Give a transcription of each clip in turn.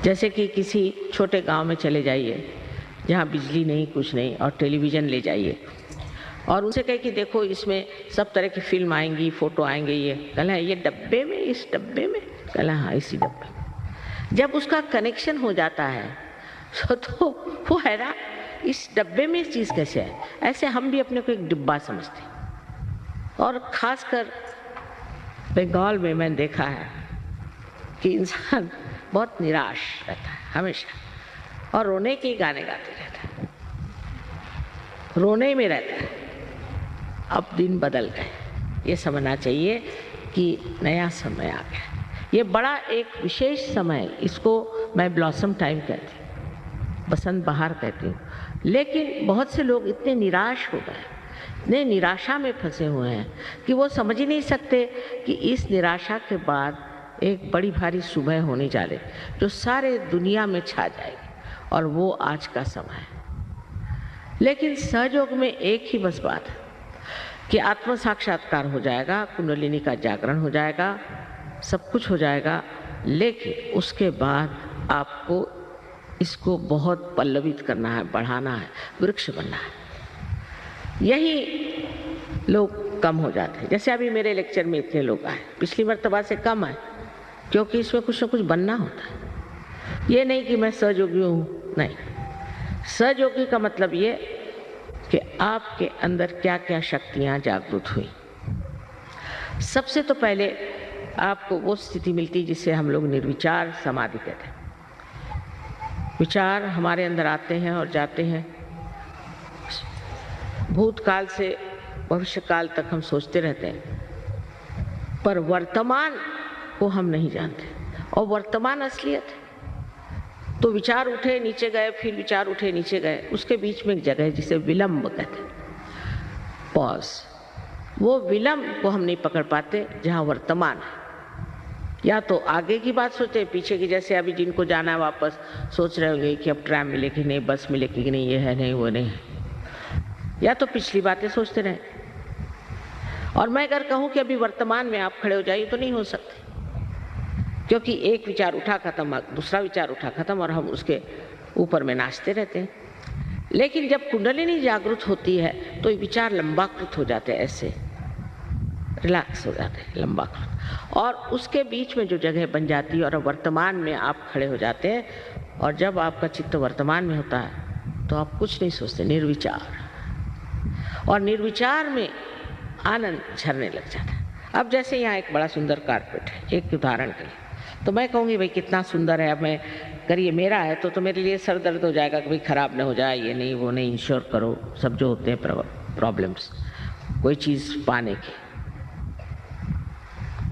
जैसे कि किसी छोटे गांव में चले जाइए जहाँ बिजली नहीं कुछ नहीं, और टेलीविज़न ले जाइए और उनसे कहे कि देखो इसमें सब तरह की फिल्म आएंगी, फोटो आएंगे, ये कहला ये डब्बे में, इस डब्बे में, कहला हाँ इसी डब्बे में। जब उसका कनेक्शन हो जाता है तो वो हैरान, इस डब्बे में इस चीज़ कैसे है। ऐसे हम भी अपने को एक डिब्बा समझते हैं। और ख़ासकर बंगाल में मैंने देखा है कि इंसान बहुत निराश रहता है हमेशा और रोने के गाने गाते रहता है, रोने में रहता है। अब दिन बदल गए, ये समझना चाहिए कि नया समय आ गया। ये बड़ा एक विशेष समय, इसको मैं ब्लॉसम टाइम कहती हूँ, बसंत बहार कहती हूँ। लेकिन बहुत से लोग इतने निराश हो गए, इतने निराशा में फंसे हुए हैं कि वो समझ ही नहीं सकते कि इस निराशा के बाद एक बड़ी भारी सुबह होने जा रही जो सारे दुनिया में छा जाएगी, और वो आज का समय है। लेकिन सहयोग में एक ही बस बात है कि आत्म साक्षात्कार हो जाएगा, कुंडलिनी का जागरण हो जाएगा, सब कुछ हो जाएगा। लेकिन उसके बाद आपको इसको बहुत पल्लवित करना है, बढ़ाना है, वृक्ष बनना है। यही लोग कम हो जाते हैं। जैसे अभी मेरे लेक्चर में इतने लोग आए, पिछली मर्तबा से कम आए, क्योंकि इसमें कुछ ना कुछ बनना होता है। ये नहीं कि मैं सहयोगी हूँ, नहीं। सहयोगी का मतलब ये कि आपके अंदर क्या क्या शक्तियाँ जागृत हुई। सबसे तो पहले आपको वो स्थिति मिलती जिसे हम लोग निर्विचार समाधि कहते हैं। विचार हमारे अंदर आते हैं और जाते हैं, भूतकाल से भविष्यकाल तक हम सोचते रहते हैं, पर वर्तमान को हम नहीं जानते, और वर्तमान असलियत है। तो विचार उठे नीचे गए, फिर विचार उठे नीचे गए, उसके बीच में एक जगह है जिसे विलंब कहते हैं, पॉज। वो विलंब को हम नहीं पकड़ पाते जहाँ वर्तमान है। या तो आगे की बात सोचते, पीछे की, जैसे अभी जिनको जाना है वापस सोच रहे होंगे कि अब ट्रैम मिलेगी नहीं, बस मिलेगी कि नहीं, ये है नहीं, वो नहीं। या तो पिछली बातें सोचते रहे। और मैं अगर कहूँ कि अभी वर्तमान में आप खड़े हो जाइए तो नहीं हो सकते, क्योंकि एक विचार उठा खत्म, दूसरा विचार उठा खत्म, और हम उसके ऊपर में नाचते रहते हैं। लेकिन जब कुंडलिनी जागृत होती है तो ये विचार लंबाकृत हो जाते हैं, ऐसे रिलैक्स हो जाते हैं, लंबाकृत, और उसके बीच में जो जगह बन जाती है और वर्तमान में आप खड़े हो जाते हैं। और जब आपका चित्त वर्तमान में होता है तो आप कुछ नहीं सोचते, निर्विचार, और निर्विचार में आनंद झरने लग जाता है। अब जैसे यहाँ एक बड़ा सुंदर कारपेट है, एक उदाहरण के लिए, तो मैं कहूँगी भाई कितना सुंदर है, अब मैं करिए, मेरा है तो मेरे लिए सर दर्द हो जाएगा कि भाई ख़राब ना हो जाए, ये नहीं वो नहीं, इंश्योर करो, सब जो होते हैं प्रॉब्लम्स कोई चीज़ पाने की।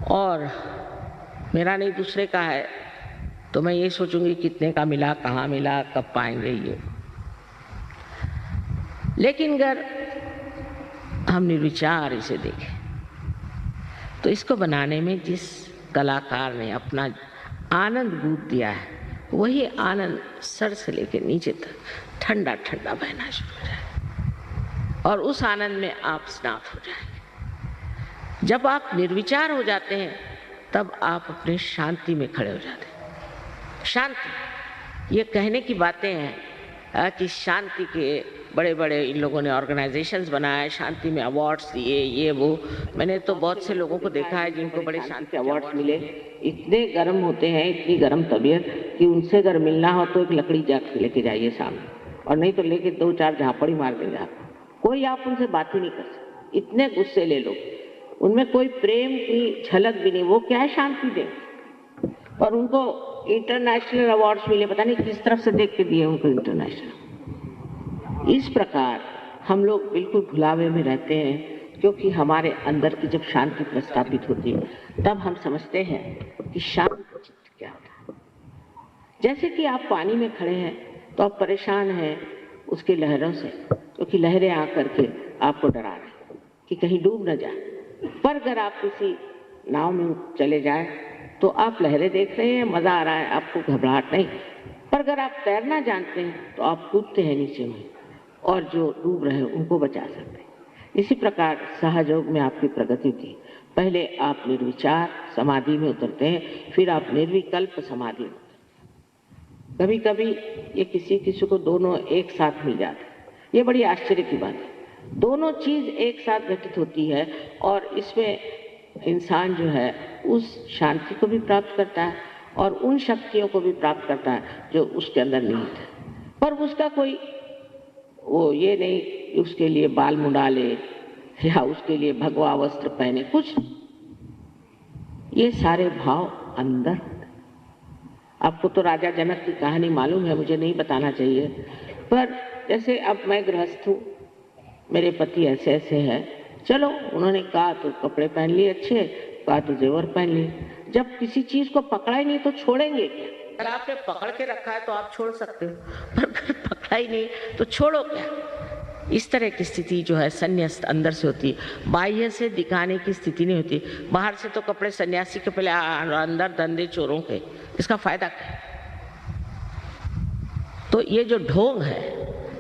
और मेरा नहीं दूसरे का है तो मैं ये सोचूंगी कितने का मिला, कहाँ मिला, कब पाएंगे ये। लेकिन अगर हम निर्विचार इसे देखें तो इसको बनाने में जिस कलाकार ने अपना आनंद बूट दिया है, वही आनंद सर से लेकर नीचे तक ठंडा ठंडा बहना शुरू हो जाए, और उस आनंद में आप स्नात हो जाएंगे। जब आप निर्विचार हो जाते हैं तब आप अपने शांति में खड़े हो जाते हैं। शांति, ये कहने की बातें हैं कि शांति के बड़े बड़े इन लोगों ने ऑर्गेनाइजेशंस बनाए, शांति में अवार्ड्स दिए, ये वो। मैंने तो बहुत से लोगों को देखा है जिनको बड़े शांति अवार्ड्स मिले, इतने गर्म होते हैं, इतनी गर्म तबीयत कि उनसे अगर मिलना हो तो एक लकड़ी जाके लेके जाइए सामने, और नहीं तो लेके 2-4 झापड़ ही मार देंगे आपको। कोई आप उनसे बात ही नहीं कर सकते, इतने गुस्से ले लो, उनमें कोई प्रेम की झलक भी नहीं। वो क्या है, शांति दें, और उनको इंटरनेशनल अवार्ड्स मिले, पता नहीं किस तरफ से देख के दिए उनको इंटरनेशनल। इस प्रकार हम लोग बिल्कुल भुलावे में रहते हैं, क्योंकि हमारे अंदर की जब शांति प्रस्थापित होती है तब हम समझते हैं कि शांत चित्त क्या होता है। जैसे कि आप पानी में खड़े हैं तो आप परेशान हैं उसकी लहरों से, क्योंकि लहरें आकर के आपको डरा रही कि कहीं डूब न जाए। पर अगर आप किसी नाव में चले जाए तो आप लहरें देख रहे हैं, मज़ा आ रहा है, आपको घबराहट नहीं। पर अगर आप तैरना जानते हैं तो आप कूदते हैं नीचे में, और जो डूब रहे हैं उनको बचा सकते हैं। इसी प्रकार सहयोग में आपकी प्रगति थी। पहले आप निर्विचार समाधि में उतरते हैं, फिर आप निर्विकल्प समाधि में उतरते हैं। कभी कभी ये किसी किसी को दोनों एक साथ मिल जाते हैं। ये बड़ी आश्चर्य की बात है, दोनों चीज़ एक साथ घटित होती है और इसमें इंसान जो है उस शांति को भी प्राप्त करता है और उन शक्तियों को भी प्राप्त करता है जो उसके अंदर निहित है। पर उसका कोई वो ये नहीं उसके लिए बाल मुंडा ले या उसके लिए भगवा वस्त्र पहने, कुछ ये सारे भाव अंदर। आपको तो राजा जनक की कहानी मालूम है, मुझे नहीं बताना चाहिए, पर जैसे अब मैं गृहस्थ हूँ, मेरे पति ऐसे ऐसे हैं, चलो उन्होंने कहा तो कपड़े पहन लिए अच्छे, कहा तो जेवर पहन लिए। जब किसी चीज को पकड़ा ही नहीं तो छोड़ेंगे क्या? अगर आपने पकड़ के रखा है तो आप छोड़ सकते हो, पर अगर पकड़ा ही नहीं तो छोड़ो क्या? इस तरह की स्थिति जो है संन्यास अंदर से होती है, बाह्य से दिखाने की स्थिति नहीं होती। बाहर से तो कपड़े सन्यासी के पहले अंदर धंधे चोरों के, इसका फायदा क्या? तो ये जो ढोंग है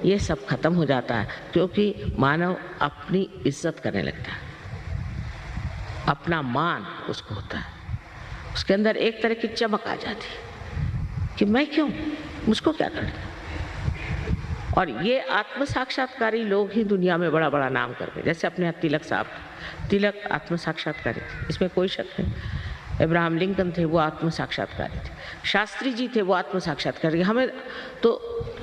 ये सब खत्म हो जाता है, क्योंकि मानव अपनी इज्जत करने लगता है, अपना मान उसको होता है, उसके अंदर एक तरह की चमक आ जाती है कि मैं क्यों, मुझको क्या करना। और ये आत्म साक्षात्कारी लोग ही दुनिया में बड़ा बड़ा नाम करते, जैसे अपने तिलक साहब, तिलक आत्म साक्षात्कारी थे, इसमें कोई शक नहीं। अब्राहम लिंकन थे, वो आत्म साक्षात्कारी थे। शास्त्री जी थे, वो आत्म साक्षात्कारी। हमें तो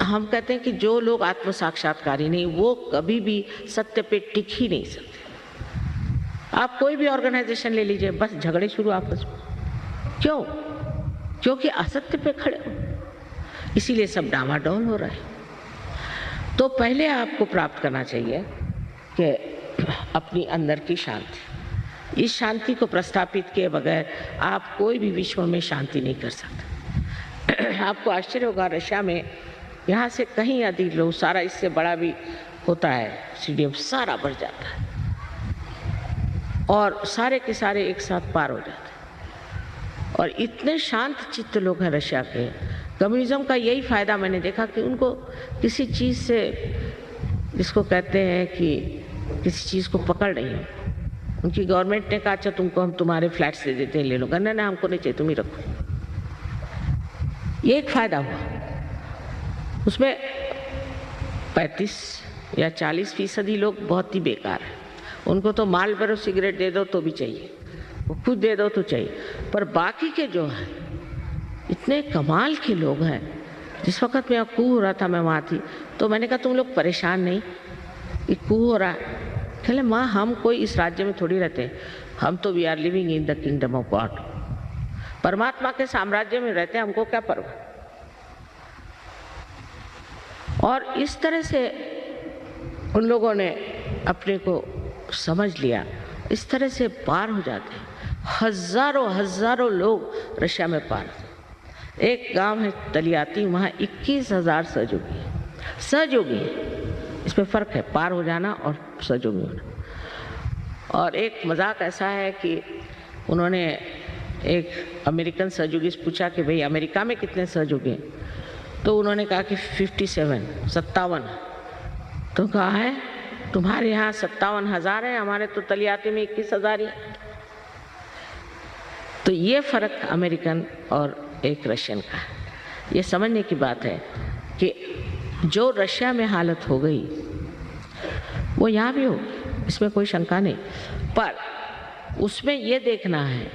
हम कहते हैं कि जो लोग आत्म साक्षात्कारी नहीं, वो कभी भी सत्य पे टिक ही नहीं सकते। आप कोई भी ऑर्गेनाइजेशन ले लीजिए, बस झगड़े शुरू आपस में। क्यों? क्योंकि असत्य पे खड़े हो, इसीलिए सब डामाडोल हो रहा है। तो पहले आपको प्राप्त करना चाहिए कि अपनी अंदर की शांति। इस शांति को प्रस्थापित किए बगैर आप कोई भी विश्व में शांति नहीं कर सकते। आपको आश्चर्य होगा, रशिया में यहाँ से कहीं अधिक लोग, सारा इससे बड़ा भी होता है स्टेडियम, सारा बढ़ जाता है और सारे के सारे एक साथ पार हो जाते हैं। और इतने शांत चित्त लोग हैं रशिया के। कम्युनिज्म का यही फायदा मैंने देखा कि उनको किसी चीज़ से, जिसको कहते हैं कि किसी चीज़ को पकड़ नहीं है। उनकी गवर्नमेंट ने कहा अच्छा तुमको हम तुम्हारे फ्लैट्स दे देते हैं, ले लो। कहना ना, हमको नहीं चाहिए, तुम ही रखो। ये एक फायदा हुआ। उसमें 35 या 40% लोग बहुत ही बेकार हैं। उनको तो मालबोरो सिगरेट दे दो तो भी चाहिए, वो खुद दे दो तो चाहिए। पर बाकी के जो है इतने कमाल के लोग हैं। जिस वक्त मैं कू हो रहा था, मैं वहाँ थी, तो मैंने कहा तुम लोग परेशान नहीं, ये कू हो रहा है? कहले माँ हम कोई इस राज्य में थोड़ी रहते हैं, हम तो we are living in the kingdom of God, परमात्मा के साम्राज्य में रहते हैं, हमको क्या परवाह। और इस तरह से उन लोगों ने अपने को समझ लिया, इस तरह से पार हो जाते हैं। हजारों हजारों लोग रशिया में पार। एक गांव है तलियाती, वहाँ 21,000 सहयोगी हैं। सहयोगी है, इसमें फ़र्क है पार हो जाना और सहयोगी होना। और एक मजाक ऐसा है कि उन्होंने एक अमेरिकन सहयोगी से पूछा कि भाई अमेरिका में कितने सहयोगी हैं, तो उन्होंने कहा कि 57। तो कहा है तुम्हारे यहाँ 57,000 है, हमारे तो तलियाती में 21,000 ही। तो ये फ़र्क अमेरिकन और एक रशियन का है। ये समझने की बात है कि जो रशिया में हालत हो गई वो यहाँ भी होगी, इसमें कोई शंका नहीं। पर उसमें ये देखना है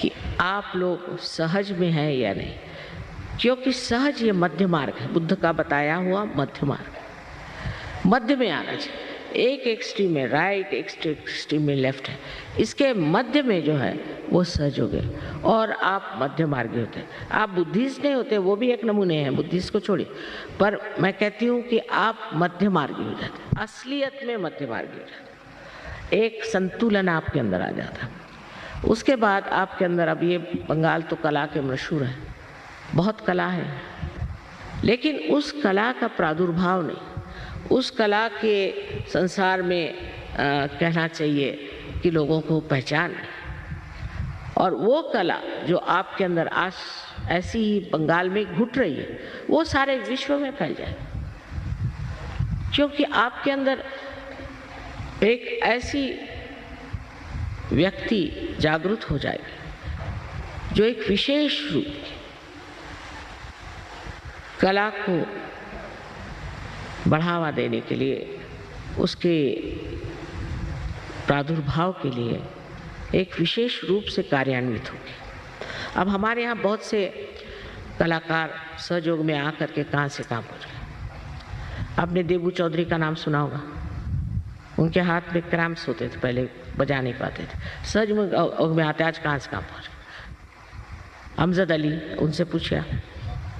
कि आप लोग सहज में हैं या नहीं, क्योंकि सहज ये मध्य मार्ग है, बुद्ध का बताया हुआ मध्य मार्ग। मध्य में आना चाहिए, एक एक्सट्रीम में राइट, एक एक्सट्रीम में लेफ्ट है, इसके मध्य में जो है वो सहयोग है और आप मध्य मार्गी होते हैं। आप बुद्धिस्ट नहीं होते, वो भी एक नमूने हैं, बुद्धिस्ट को छोड़िए, पर मैं कहती हूँ कि आप मध्य मार्गी हो जाते हैं, असलियत में मध्य मार्गी हो जाते हैं। एक संतुलन आपके अंदर आ जाता है। उसके बाद आपके अंदर, अब ये बंगाल तो कला के मशहूर है, बहुत कला है, लेकिन उस कला का प्रादुर्भाव नहीं, उस कला के संसार में कहना चाहिए कि लोगों को पहचान नहीं। और वो कला जो आपके अंदर आज ऐसी ही बंगाल में घुट रही है, वो सारे विश्व में फैल जाए, क्योंकि आपके अंदर एक ऐसी व्यक्ति जागृत हो जाएगी जो एक विशेष रूप कला को बढ़ावा देने के लिए, उसके प्रादुर्भाव के लिए एक विशेष रूप से कार्यान्वित होगी। अब हमारे यहाँ बहुत से कलाकार सहयोग में आकर के कहाँ से काम कर रहे हैं। आपने देबू चौधरी का नाम सुना होगा। उनके हाथ में क्रैम्प्स होते थे, पहले बजा नहीं पाते थे, सहयोग में आते, आज कहाँ से काम कर रहे हैं। अमजद अली, उनसे पूछा,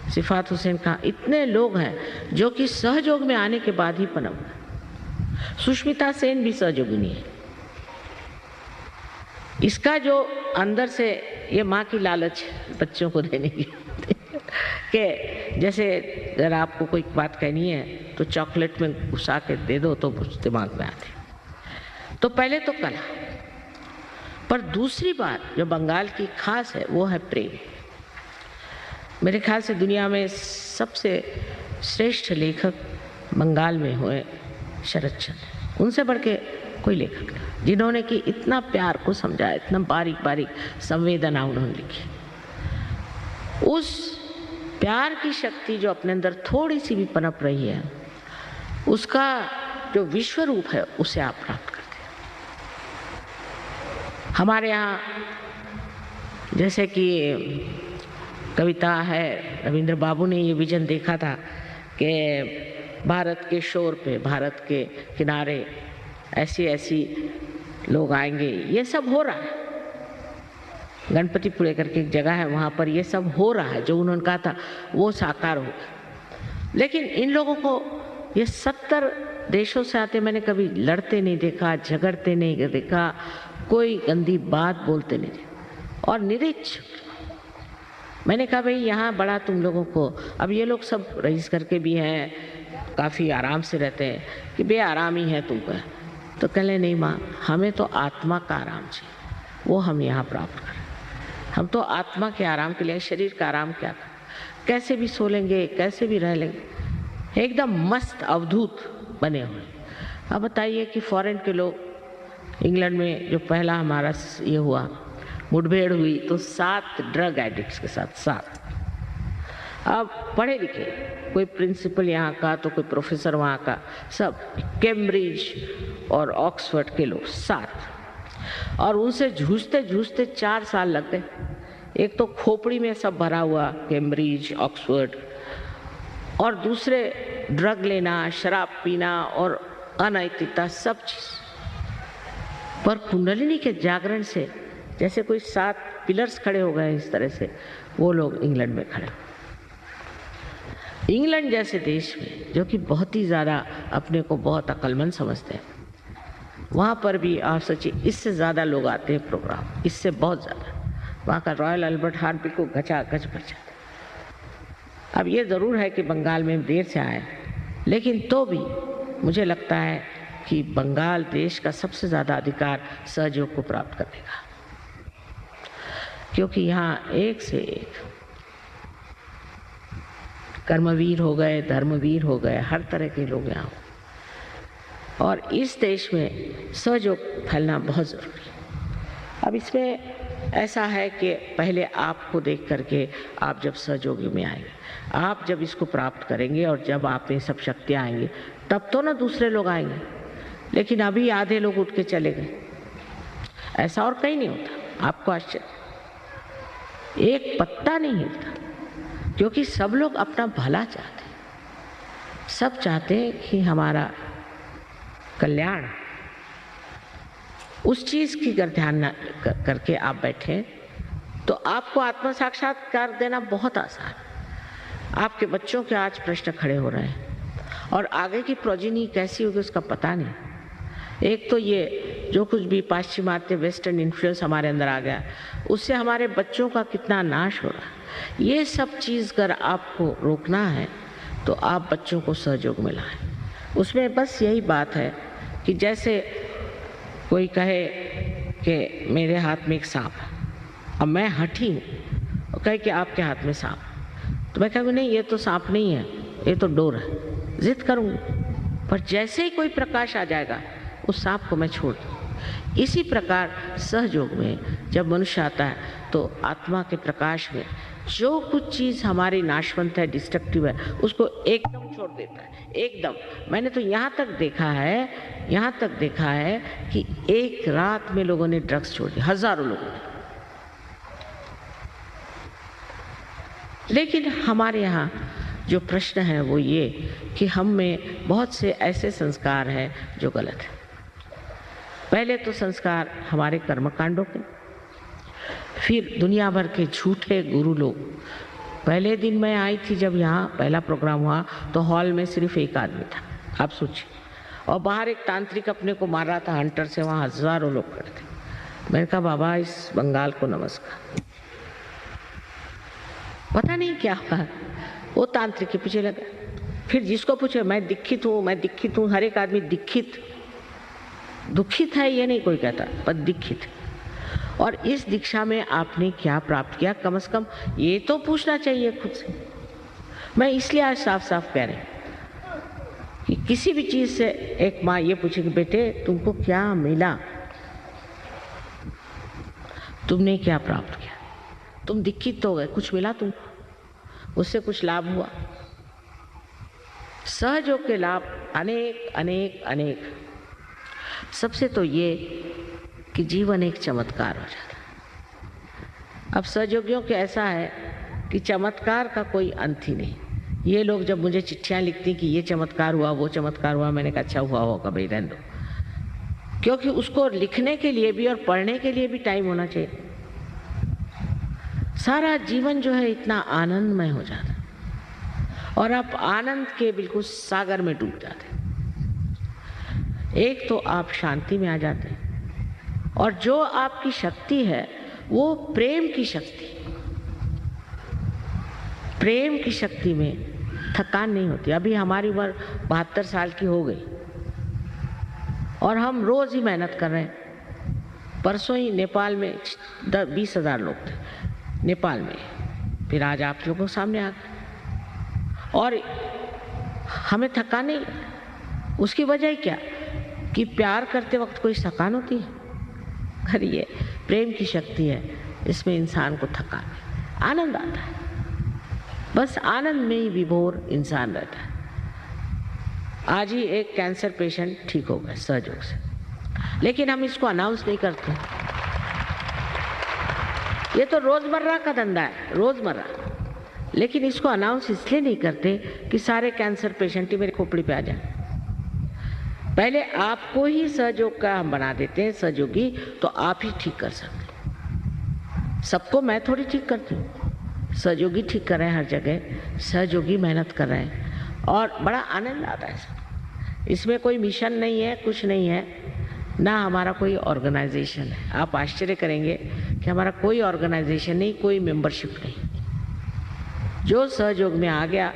सिफात हुसैन का, इतने लोग हैं जो कि सहयोग में आने के बाद ही पनप गए। सुष्मिता सेन भी सहयोगिनी है। इसका जो अंदर से ये माँ की लालच बच्चों को देने की कि जैसे अगर आपको कोई बात कहनी है तो चॉकलेट में घुसा के दे दो तो दिमाग में आती। तो पहले तो कला, पर दूसरी बात जो बंगाल की खास है वो है प्रेम। मेरे ख्याल से दुनिया में सबसे श्रेष्ठ लेखक बंगाल में हुए शरद चंद्र। उनसे बढ़ के कोई लेखक नहीं, जिन्होंने कि इतना प्यार को समझाया, इतना बारीक बारीक संवेदना उन्होंने लिखी। उस प्यार की शक्ति जो अपने अंदर थोड़ी सी भी पनप रही है, उसका जो विश्व रूप है उसे आप प्राप्त करते हैं। हमारे यहाँ जैसे कि कविता है, रविंद्र बाबू ने ये विजन देखा था कि भारत के शोर पे, भारत के किनारे ऐसी ऐसी लोग आएंगे। ये सब हो रहा है। गणपतिपुरे करके एक जगह है, वहाँ पर ये सब हो रहा है। जो उन्होंने कहा था वो साकार हो गया। लेकिन इन लोगों को ये 70 देशों से आते, मैंने कभी लड़ते नहीं देखा, झगड़ते नहीं देखा, कोई गंदी बात बोलते नहीं देखा, और निरीक्षक। मैंने कहा भाई यहाँ बड़ा तुम लोगों को, अब ये लोग सब रईस करके भी हैं, काफ़ी आराम से रहते हैं, कि बे आराम ही है तुमको। तो कहले नहीं माँ, हमें तो आत्मा का आराम चाहिए, वो हम यहाँ प्राप्त करें। हम तो आत्मा के आराम के लिए, शरीर का आराम क्या करें, कैसे भी सो लेंगे, कैसे भी रह लेंगे, एकदम मस्त अवधूत बने हुए। अब बताइए कि फॉरेन के लोग, इंग्लैंड में जो पहला हमारा ये हुआ मुठभेड़ हुई, तो 7 ड्रग एडिक्ट्स के साथ 7। अब पढ़े लिखे, कोई प्रिंसिपल यहाँ का तो कोई प्रोफेसर वहाँ का, सब कैम्ब्रिज और ऑक्सफोर्ड के लोग 7। और उनसे जूझते जूझते 4 साल लग गए। एक तो खोपड़ी में सब भरा हुआ, कैम्ब्रिज, ऑक्सफोर्ड, और दूसरे ड्रग लेना, शराब पीना और अनैतिकता, सब चीज़। पर कुंडलिनी के जागरण से जैसे कोई 7 पिलर्स खड़े हो गए, इस तरह से वो लोग इंग्लैंड में खड़े। इंग्लैंड जैसे देश में, जो कि बहुत ही ज़्यादा अपने को बहुत अक्लमंद समझते हैं, वहाँ पर भी आप सोचिए इससे ज़्यादा लोग आते हैं प्रोग्राम, इससे बहुत ज़्यादा। वहाँ का रॉयल अल्बर्ट हॉल बिल्कुल गचागच भर जाता है। अब ये ज़रूर है कि बंगाल में देर से आए, लेकिन तो भी मुझे लगता है कि बंगाल देश का सबसे ज़्यादा अधिकार सहयोग को प्राप्त करने का, क्योंकि यहाँ एक से एक कर्मवीर हो गए, धर्मवीर हो गए, हर तरह के लोग यहाँ हो। और इस देश में सहयोग फैलना बहुत ज़रूरी है। अब इसमें ऐसा है कि पहले आपको देख करके आप जब सहयोगी में आएंगे, आप जब इसको प्राप्त करेंगे और जब आप में सब शक्तियाँ आएंगी, तब तो ना दूसरे लोग आएंगे। लेकिन अभी आधे लोग उठ के चले गए, ऐसा और कहीं नहीं होता। आपको आश्चर्य, एक पत्ता नहीं हिलता, क्योंकि सब लोग अपना भला चाहते हैं। सब चाहते हैं कि हमारा कल्याण। उस चीज़ की अगर ध्यान न करके आप बैठें तो आपको आत्म साक्षात्कार देना बहुत आसान है। आपके बच्चों के आज प्रश्न खड़े हो रहे हैं और आगे की प्रोजिनी कैसी होगी उसका पता नहीं। एक तो ये जो कुछ भी पाश्चिमात्य वेस्टर्न इन्फ्लुएंस हमारे अंदर आ गया, उससे हमारे बच्चों का कितना नाश हो रहा है। ये सब चीज़ अगर आपको रोकना है तो आप बच्चों को सहयोग में लाएं। उसमें बस यही बात है कि जैसे कोई कहे कि मेरे हाथ में एक सांप है, अब मैं हठी हूँ, और कहे कि आपके हाथ में सांप, तो मैं कहूँगी नहीं, ये तो सांप नहीं है, ये तो डोर है। जिद करूँगी, पर जैसे ही कोई प्रकाश आ जाएगा उस सांप को मैं छोड़ दूँ। इसी प्रकार सहयोग में जब मनुष्य आता है तो आत्मा के प्रकाश में जो कुछ चीज़ हमारी नाशवंत है, डिस्ट्रक्टिव है, उसको एकदम छोड़ देता है, एकदम। मैंने तो यहाँ तक देखा है कि एक रात में लोगों ने ड्रग्स छोड़ दिया, हजारों लोगों ने। लेकिन हमारे यहाँ जो प्रश्न है वो ये कि हम में बहुत से ऐसे संस्कार हैं जो गलत है। पहले तो संस्कार हमारे कर्मकांडों के, फिर दुनिया भर के झूठे गुरु लोग। पहले दिन मैं आई थी जब यहाँ पहला प्रोग्राम हुआ तो हॉल में सिर्फ एक आदमी था, आप सोचिए, और बाहर एक तांत्रिक अपने को मार रहा था हंटर से, वहाँ हजारों लोग खड़े थे। मैंने कहा बाबा इस बंगाल को नमस्कार। पता नहीं क्या हुआ, वो तांत्रिक के पीछे लगा। फिर जिसको पूछे मैं दीक्षित हूँ, हर एक आदमी दुखित है ये नहीं कोई कहता, पर दीक्षित। और इस दीक्षा में आपने क्या प्राप्त किया, कम से कम ये तो पूछना चाहिए खुद से। मैं इसलिए आज साफ साफ कह रही हूँ कि किसी भी चीज से एक माँ ये पूछे कि बेटे तुमको क्या मिला, तुमने क्या प्राप्त किया, तुम दीक्षित तो हो गए, कुछ मिला तुमको, उससे कुछ लाभ हुआ। सहयोग के लाभ अनेक अनेक अनेक। सबसे तो ये कि जीवन एक चमत्कार हो जाता है। अब सहयोगियों के ऐसा है कि चमत्कार का कोई अंत ही नहीं। ये लोग जब मुझे चिट्ठियां लिखती कि ये चमत्कार हुआ, वो चमत्कार हुआ, मैंने कहा अच्छा हुआ होगा भाई, रहने दो, क्योंकि उसको लिखने के लिए भी और पढ़ने के लिए भी टाइम होना चाहिए। सारा जीवन जो है इतना आनंदमय हो जाता और आप आनंद के बिल्कुल सागर में डूब जाते। एक तो आप शांति में आ जाते हैं, और जो आपकी शक्ति है वो प्रेम की शक्ति। प्रेम की शक्ति में थकान नहीं होती। अभी हमारी उम्र 72 साल की हो गई और हम रोज ही मेहनत कर रहे हैं। परसों ही नेपाल में 20,000 लोग थे नेपाल में, फिर आज आप लोगों के सामने आ गए और हमें थकान नहीं। उसकी वजह क्या कि प्यार करते वक्त कोई थकान होती है? अरे ये प्रेम की शक्ति है, इसमें इंसान को थकान नहीं, आनंद आता है। बस आनंद में ही विभोर इंसान रहता है। आज ही एक कैंसर पेशेंट ठीक हो गए सहयोग से, लेकिन हम इसको अनाउंस नहीं करते। ये तो रोजमर्रा का धंधा है, रोजमर्रा। लेकिन इसको अनाउंस इसलिए नहीं करते कि सारे कैंसर पेशेंट ही मेरी खोपड़ी पे आ जाए। पहले आपको ही सहयोग का हम बना देते हैं सहयोगी, तो आप ही ठीक कर सकते। सबको मैं थोड़ी ठीक करती हूँ, सहयोगी ठीक कर रहे हैं हर जगह, सहयोगी मेहनत कर रहे हैं और बड़ा आनंद आता है। इसमें कोई मिशन नहीं है, कुछ नहीं है, ना हमारा कोई ऑर्गेनाइजेशन है। आप आश्चर्य करेंगे कि हमारा कोई ऑर्गेनाइजेशन नहीं, कोई मेंबरशिप नहीं। जो सहयोग में आ गया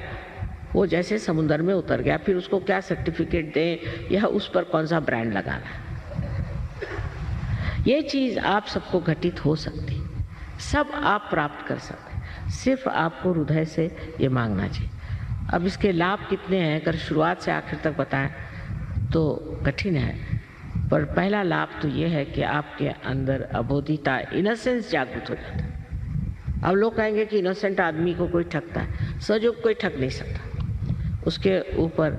वो जैसे समुद्र में उतर गया, फिर उसको क्या सर्टिफिकेट दें या उस पर कौन सा ब्रांड लगाना है। ये चीज़ आप सबको घटित हो सकती, सब आप प्राप्त कर सकते, सिर्फ आपको हृदय से ये मांगना चाहिए। अब इसके लाभ कितने हैं अगर शुरुआत से आखिर तक बताएं तो कठिन है, पर पहला लाभ तो ये है कि आपके अंदर अबोधिता, इनोसेंस जागृत हो जाता है। अब लोग कहेंगे कि इनोसेंट आदमी को कोई ठगता है, सहयोग कोई ठग नहीं सकता। उसके ऊपर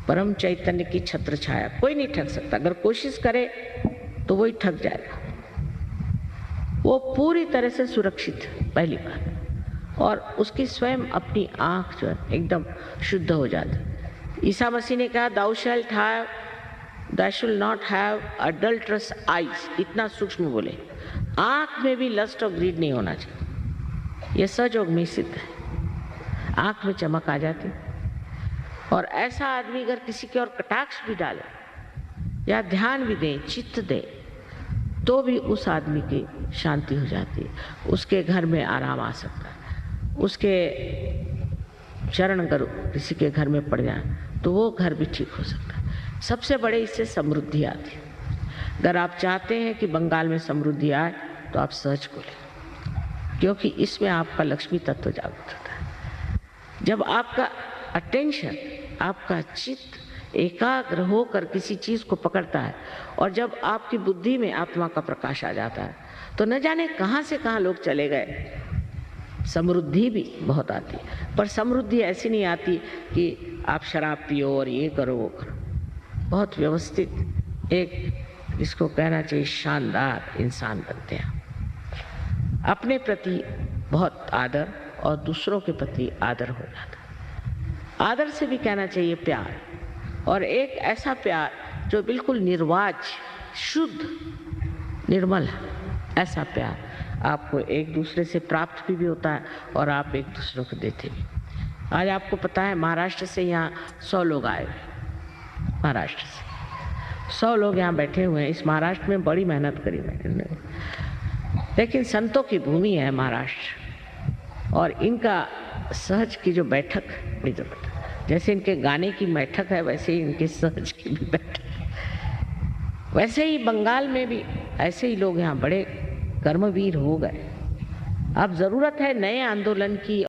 परम चैतन्य की छत्र छाया, कोई नहीं ठग सकता। अगर कोशिश करे तो वही ठग जाएगा। वो पूरी तरह से सुरक्षित है पहली बात, और उसकी स्वयं अपनी आंख जो है एकदम शुद्ध हो जाती। ईसा मसीह ने कहा thou shalt not have adulterous eyes, इतना सूक्ष्म बोले। आंख में भी लस्ट और ग्रीड नहीं होना चाहिए। यह सहयोग में सिद्ध है। आंख में चमक आ जाती, और ऐसा आदमी अगर किसी के और कटाक्ष भी डाले या ध्यान भी दे, चित्त दे, तो भी उस आदमी की शांति हो जाती है। उसके घर में आराम आ सकता है। उसके चरण अगर किसी के घर में पड़ जाए तो वो घर भी ठीक हो सकता है। सबसे बड़े इससे समृद्धि आती है। अगर आप चाहते हैं कि बंगाल में समृद्धि आए तो आप सहज को लें, क्योंकि इसमें आपका लक्ष्मी तत्व जागृत होता है। जब आपका अटेंशन, आपका चित्त एकाग्र होकर किसी चीज को पकड़ता है, और जब आपकी बुद्धि में आत्मा का प्रकाश आ जाता है, तो न जाने कहां से कहां लोग चले गए, समृद्धि भी बहुत आती है, पर समृद्धि ऐसी नहीं आती कि आप शराब पियो और ये करो वो करो। बहुत व्यवस्थित एक, इसको कहना चाहिए, शानदार इंसान बनते हैं। अपने प्रति बहुत आदर और दूसरों के प्रति आदर हो जाता। आदर से भी कहना चाहिए प्यार, और एक ऐसा प्यार जो बिल्कुल निर्वाज, शुद्ध, निर्मल है। ऐसा प्यार आपको एक दूसरे से प्राप्त भी होता है और आप एक दूसरे को देते भी। आज आपको पता है महाराष्ट्र से यहाँ 100 लोग आए हुए, महाराष्ट्र से 100 लोग यहाँ बैठे हुए हैं। इस महाराष्ट्र में बड़ी मेहनत करी मैंने, लेकिन संतों की भूमि है महाराष्ट्र, और इनका सहज की जो बैठक बड़ी जरूरत है। जैसे इनके गाने की बैठक है, वैसे ही इनके सहज की भी बैठक है। वैसे ही बंगाल में भी ऐसे ही लोग यहाँ बड़े कर्मवीर हो गए। अब जरूरत है नए आंदोलन की